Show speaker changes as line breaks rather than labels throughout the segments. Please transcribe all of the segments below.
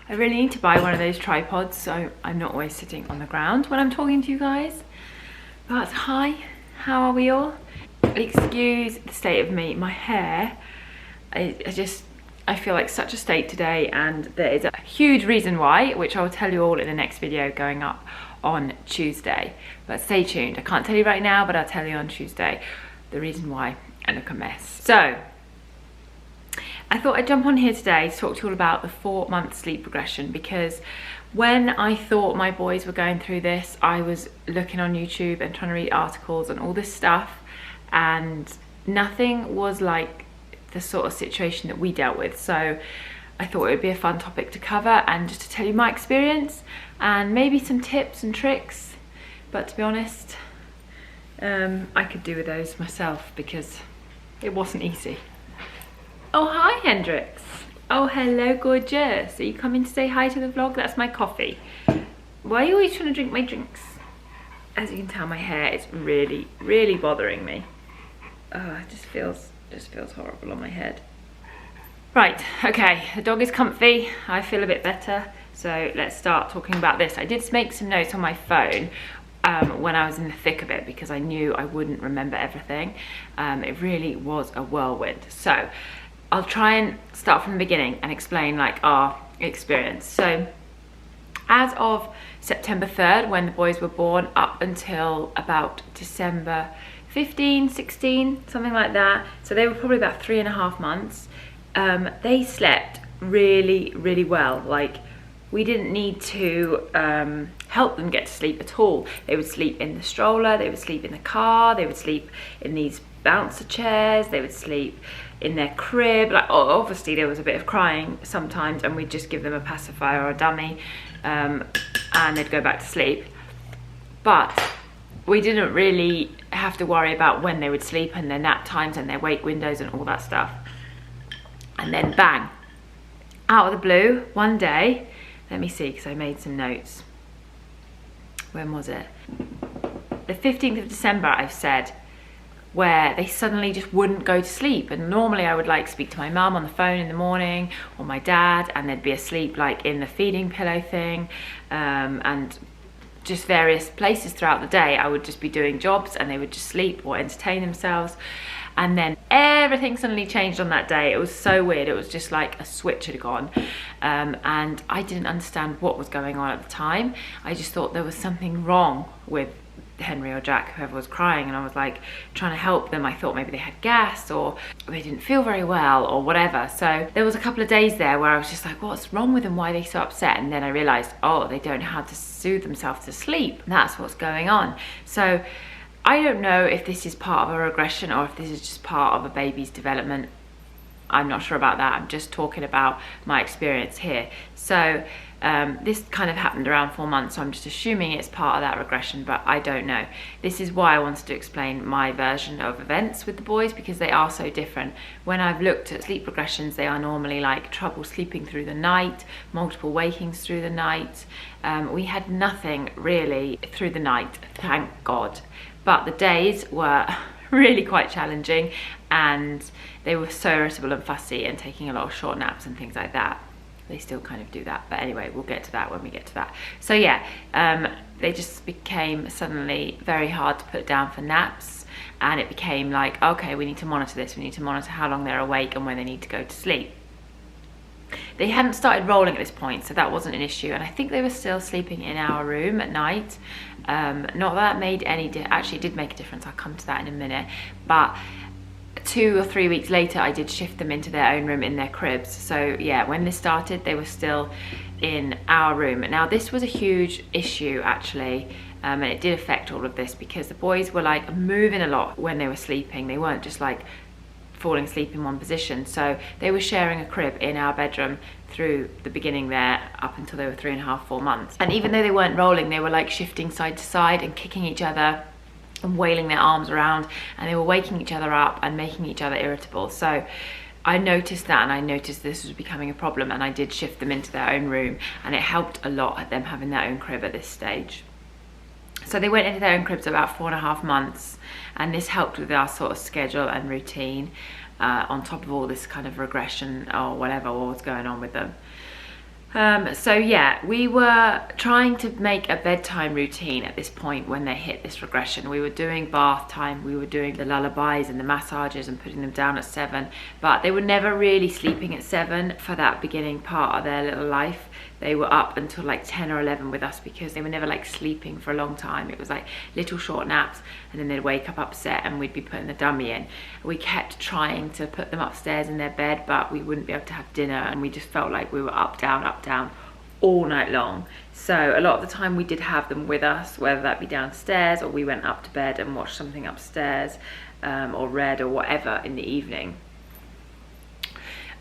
I really need to buy one of those tripods so I'm not always sitting on the ground when I'm talking to you guys. But hi, how are we all? Excuse the state of me, my hair, I feel like such a state today, and there is a huge reason why, which I will tell you all in the next video going up on Tuesday. But stay tuned, I can't tell you right now, but I'll tell you on Tuesday the reason why I look a mess. So, I thought I'd jump on here today to talk to you all about the 4-month sleep regression, because when I thought my boys were going through this, I was looking on YouTube and trying to read articles and all this stuff, and nothing was like the sort of situation that we dealt with. So I thought it would be a fun topic to cover and just to tell you my experience and maybe some tips and tricks. But to be honest, I could do with those myself because it wasn't easy. Oh, hi, Hendrix. Oh, hello, gorgeous. Are you coming to say hi to the vlog? That's my coffee. Why are you always trying to drink my drinks? As you can tell, my hair is really, really bothering me. Oh, it just feels horrible on my head. Right, okay, the dog is comfy. I feel a bit better. So let's start talking about this. I did make some notes on my phone when I was in the thick of it because I knew I wouldn't remember everything. It really was a whirlwind. So I'll try and start from the beginning and explain like our experience. So as of September 3rd, when the boys were born, up until about December 15, 16, something like that. So they were probably about 3.5 months. They slept really, really well. Like, we didn't need to help them get to sleep at all. They would sleep in the stroller, they would sleep in the car, they would sleep in these bouncer chairs, they would sleep in their crib. Like, obviously there was a bit of crying sometimes, and we'd just give them a pacifier or a dummy, and they'd go back to sleep. But we didn't really have to worry about when they would sleep and their nap times and their wake windows and all that stuff. And then bang, out of the blue, one day, let me see, because I made some notes. When was it? The 15th of December, I've said, where they suddenly just wouldn't go to sleep. And normally I would like speak to my mum on the phone in the morning, or my dad, and they'd be asleep like in the feeding pillow thing, and just various places throughout the day. I would just be doing jobs and they would just sleep or entertain themselves. And then everything suddenly changed on that day. It was so weird. It was just like a switch had gone. And I didn't understand what was going on at the time. I just thought there was something wrong with Henry or Jack, whoever was crying, and I was like trying to help them. I thought maybe they had gas or they didn't feel very well or whatever. So there was a couple of days there where I was just like, what's wrong with them? Why are they so upset? And then I realized, oh, they don't know how to soothe themselves to sleep. That's what's going on. So I don't know if this is part of a regression or if this is just part of a baby's development. I'm not sure about that. I'm just talking about my experience here. So this kind of happened around 4 months, so I'm just assuming it's part of that regression, but I don't know. This is why I wanted to explain my version of events with the boys, because they are so different. When I've looked at sleep regressions, they are normally like trouble sleeping through the night, multiple wakings through the night. We had nothing really through the night, thank God. But the days were really quite challenging, and they were so irritable and fussy and taking a lot of short naps and things like that. They still kind of do that, but anyway, we'll get to that when we get to that. So yeah, they just became suddenly very hard to put down for naps, and it became like, okay, we need to monitor this. We need to monitor how long they're awake and when they need to go to sleep. They hadn't started rolling at this point, so that wasn't an issue, and I think they were still sleeping in our room at night. Not that it made any actually it did make a difference. I'll come to that in a minute. But 2 or 3 weeks later, I did shift them into their own room in their cribs. So yeah, when this started, they were still in our room. Now this was a huge issue actually, and it did affect all of this because the boys were like moving a lot when they were sleeping. They weren't just like falling asleep in one position. So they were sharing a crib in our bedroom through the beginning there up until they were 3.5, 4 months. And even though they weren't rolling, they were like shifting side to side and kicking each other and wailing their arms around, and they were waking each other up and making each other irritable. So I noticed that, and I noticed this was becoming a problem, and I did shift them into their own room, and it helped a lot at them having their own crib at this stage. So they went into their own cribs about 4.5 months, and this helped with our sort of schedule and routine, on top of all this kind of regression or whatever was going on with them. So yeah, we were trying to make a bedtime routine at this point when they hit this regression. We were doing bath time, we were doing the lullabies and the massages and putting them down at 7, but they were never really sleeping at 7 for that beginning part of their little life. They were up until like 10 or 11 with us because they were never like sleeping for a long time. It was like little short naps, and then they'd wake up upset and we'd be putting the dummy in. We kept trying to put them upstairs in their bed, but we wouldn't be able to have dinner, and we just felt like we were up, down all night long. So a lot of the time we did have them with us, whether that be downstairs or we went up to bed and watched something upstairs, or read or whatever in the evening.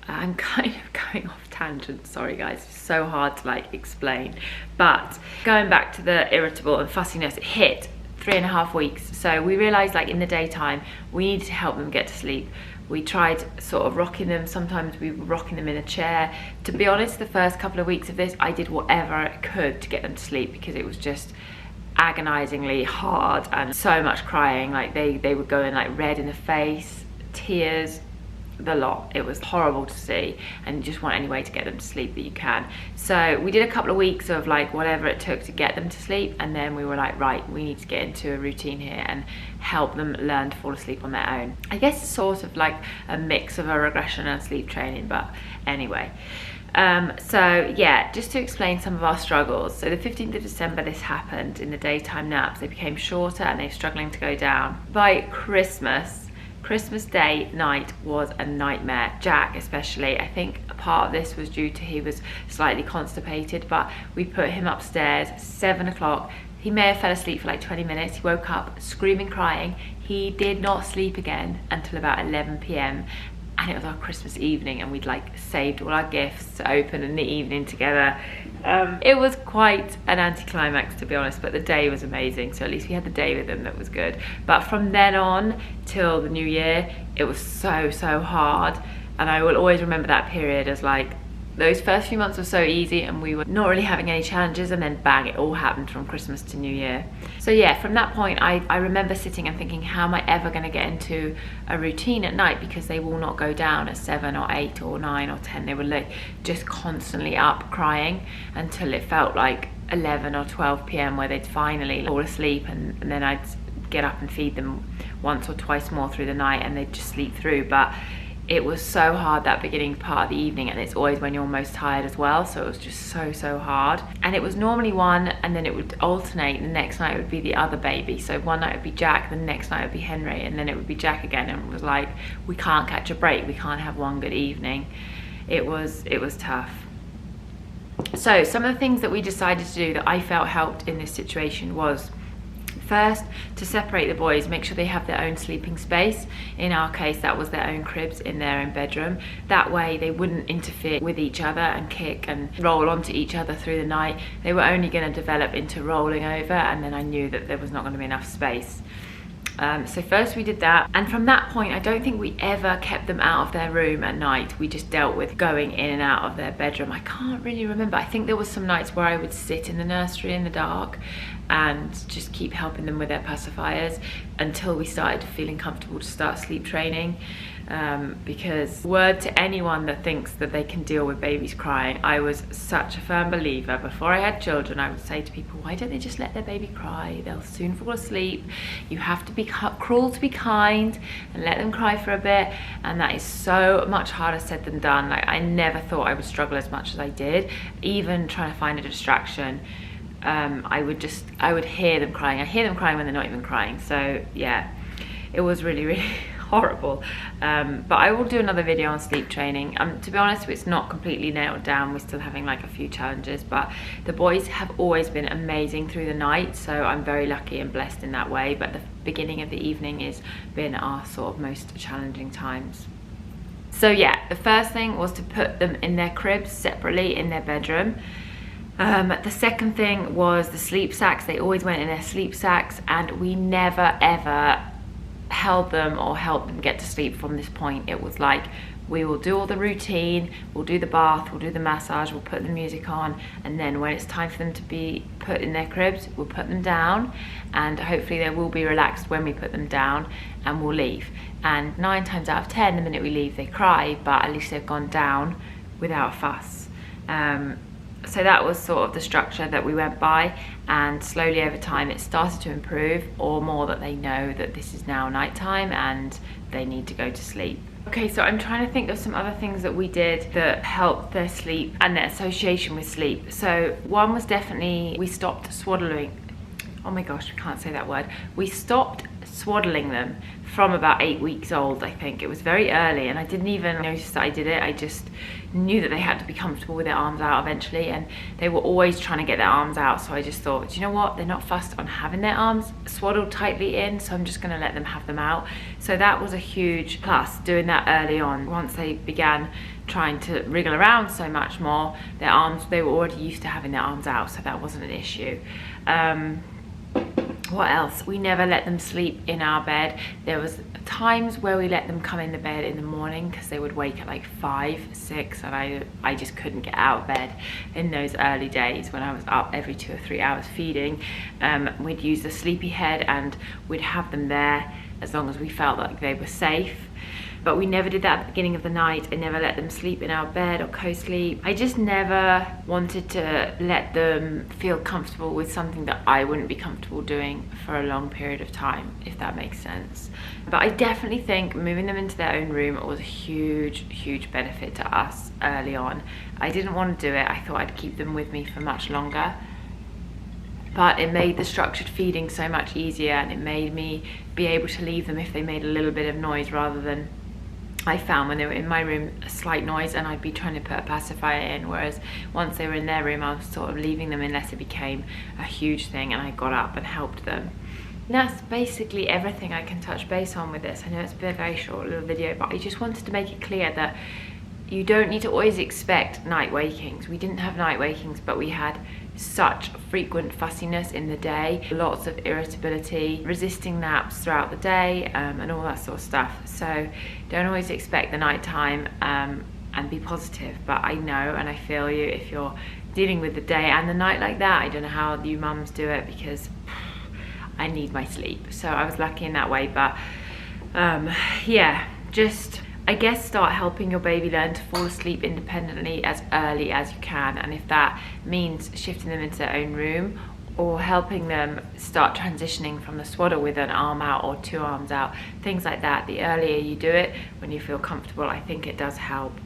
I'm kind of going off tangent, sorry guys, it's so hard to like explain. But going back to the irritable and fussiness, it hit 3.5 weeks. So we realized like in the daytime, we needed to help them get to sleep. We tried sort of rocking them. Sometimes we were rocking them in a chair. To be honest, the first couple of weeks of this, I did whatever I could to get them to sleep because it was just agonizingly hard and so much crying. Like they were going like red in the face, tears, the lot. It was horrible to see, and you just want any way to get them to sleep that you can. So we did a couple of weeks of like whatever it took to get them to sleep, and then we were like, right, we need to get into a routine here and help them learn to fall asleep on their own. I guess it's sort of like a mix of a regression and sleep training, but anyway. So yeah, just to explain some of our struggles. So the 15th of December this happened in the daytime naps. They became shorter and they're struggling to go down. By Christmas Day night was a nightmare. Jack especially, I think a part of this was due to he was slightly constipated, but we put him upstairs 7 o'clock. He may have fell asleep for like 20 minutes. He woke up screaming, crying. He did not sleep again until about 11 p.m. and it was our Christmas evening, and we'd like saved all our gifts to open in the evening together. It was quite an anticlimax, to be honest, but the day was amazing. So at least we had the day with them, that was good. But from then on till the new year, it was so hard. And I will always remember that period as like, those first few months were so easy and we were not really having any challenges, and then bang, it all happened from Christmas to New Year. So yeah, from that point, I remember sitting and thinking, how am I ever going to get into a routine at night, because they will not go down at 7 or 8 or 9 or 10. They were like just constantly up crying until it felt like 11 or 12 p.m. where they'd finally fall asleep, and then I'd get up and feed them once or twice more through the night and they'd just sleep through. But it was so hard that beginning part of the evening, and it's always when you're most tired as well, so it was just so hard. And it was normally one, and then it would alternate. The next night it would be the other baby, so one night it would be Jack, the next night it would be Henry, and then it would be Jack again. And it was like, we can't catch a break, we can't have one good evening. It was tough. So some of the things that we decided to do that I felt helped in this situation was, first, to separate the boys, make sure they have their own sleeping space. In our case, that was their own cribs in their own bedroom. That way they wouldn't interfere with each other and kick and roll onto each other through the night. They were only going to develop into rolling over, and then I knew that there was not going to be enough space. So first we did that, and from that point I don't think we ever kept them out of their room at night. We just dealt with going in and out of their bedroom. I can't really remember. I think there was some nights where I would sit in the nursery in the dark and just keep helping them with their pacifiers until we started feeling comfortable to start sleep training. Because word to anyone that thinks that they can deal with babies crying, I was such a firm believer. Before I had children, I would say to people, why don't they just let their baby cry? They'll soon fall asleep. You have to be cruel to be kind and let them cry for a bit. And that is so much harder said than done. Like, I never thought I would struggle as much as I did, even trying to find a distraction. I would hear them crying. I hear them crying when they're not even crying. So yeah, it was really horrible. But I will do another video on sleep training. To be honest, it's not completely nailed down. We're still having like a few challenges, but the boys have always been amazing through the night, so I'm very lucky and blessed in that way. But the beginning of the evening has been our sort of most challenging times. So yeah, the first thing was to put them in their cribs separately in their bedroom. The second thing was the sleep sacks. They always went in their sleep sacks, and we never ever held them or helped them get to sleep from this point. It was like, we will do all the routine, we'll do the bath, we'll do the massage, we'll put the music on, and then when it's time for them to be put in their cribs, we'll put them down, and hopefully they will be relaxed when we put them down, and we'll leave. And 9 times out of 10, the minute we leave, they cry, but at least they've gone down without a fuss. So that was sort of the structure that we went by, and slowly over time it started to improve, or more that they know that this is now nighttime and they need to go to sleep. Okay, so I'm trying to think of some other things that we did that helped their sleep and their association with sleep. So one was definitely we stopped swaddling. Oh my gosh, I can't say that word. We stopped swaddling them from about 8 weeks old, I think. It was very early and I didn't even notice that I did it. I just knew that they had to be comfortable with their arms out eventually, and they were always trying to get their arms out. So I just thought, do you know what? They're not fussed on having their arms swaddled tightly in, so I'm just gonna let them have them out. So that was a huge plus, doing that early on. Once they began trying to wriggle around so much more, their arms, they were already used to having their arms out, so that wasn't an issue. What else? We never let them sleep in our bed. There was times where we let them come in the bed in the morning because they would wake at like 5, 6, and I just couldn't get out of bed in those early days when I was up every 2 or 3 hours feeding. We'd use the sleepy head and we'd have them there as long as we felt like they were safe. But we never did that at the beginning of the night. I never let them sleep in our bed or co-sleep. I just never wanted to let them feel comfortable with something that I wouldn't be comfortable doing for a long period of time, if that makes sense. But I definitely think moving them into their own room was a huge, huge benefit to us early on. I didn't want to do it. I thought I'd keep them with me for much longer. But it made the structured feeding so much easier, and it made me be able to leave them if they made a little bit of noise, rather than I found when they were in my room a slight noise and I'd be trying to put a pacifier in, whereas once they were in their room I was sort of leaving them unless it became a huge thing and I got up and helped them. And that's basically everything I can touch base on with this. I know it's been a very short little video, but I just wanted to make it clear that you don't need to always expect night wakings. We didn't have night wakings, but we had such frequent fussiness in the day, lots of irritability, resisting naps throughout the day, and all that sort of stuff. So don't always expect the nighttime and be positive. But I know and I feel you if you're dealing with the day and the night like that. I don't know how you mums do it, because I need my sleep. So I was lucky in that way. But yeah, just I guess start helping your baby learn to fall asleep independently as early as you can. And if that means shifting them into their own room or helping them start transitioning from the swaddle with an arm out or 2 arms out, things like that, the earlier you do it when you feel comfortable, I think it does help.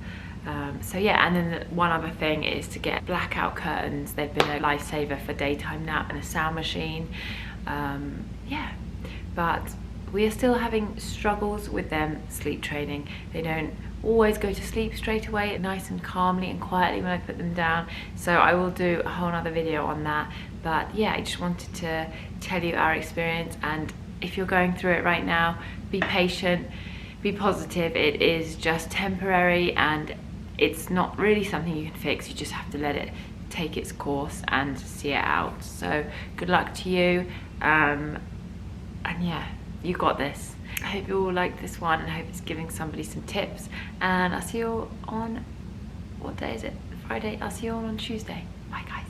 So yeah, and then one other thing is to get blackout curtains. They've been a lifesaver for daytime nap, and a sound machine. Yeah, but we are still having struggles with them sleep training. They don't always go to sleep straight away, nice and calmly and quietly when I put them down. So I will do a whole other video on that. But yeah, I just wanted to tell you our experience, and if you're going through it right now, be patient, be positive. It is just temporary and it's not really something you can fix. You just have to let it take its course and see it out. So good luck to you, and yeah, you got this. I hope you all liked this one, and I hope it's giving somebody some tips. And I'll see you all on, what day is it? Friday. I'll see you all on Tuesday. Bye guys.